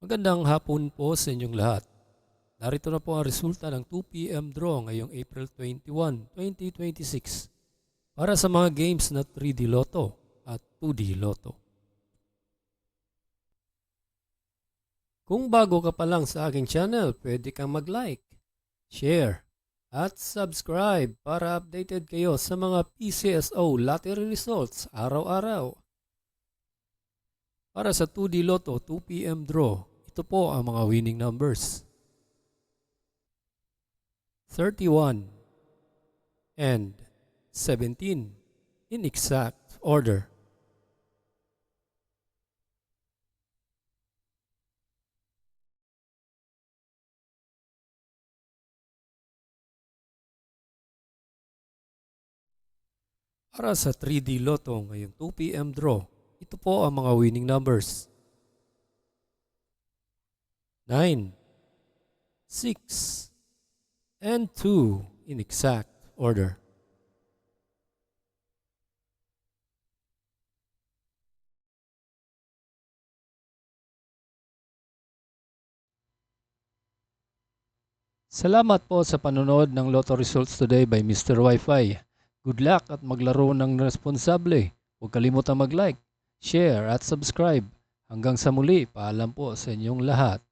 Magandang hapon po sa inyong lahat. Narito na po ang resulta ng 2 p.m. draw ngayong April 21, 2026 para sa mga games na 3D Lotto at 2D Lotto. Kung bago ka pa lang sa aking channel, pwede kang mag-like, share, at subscribe para updated kayo sa mga PCSO lottery results araw-araw. Para sa 2D Lotto 2 p.m. draw, ito po ang mga winning numbers. 31 and 17 in exact order. Para sa 3D Lotto ngayong 2 p.m. draw, ito po ang mga winning numbers. 9, 6, and 2 in exact order. Salamat po sa panonood ng Lotto Results Today by Mr. Wi-Fi. Good luck at maglaro ng responsable. Huwag kalimutang mag-like, share at subscribe. Hanggang sa muli, paalam po sa inyong lahat.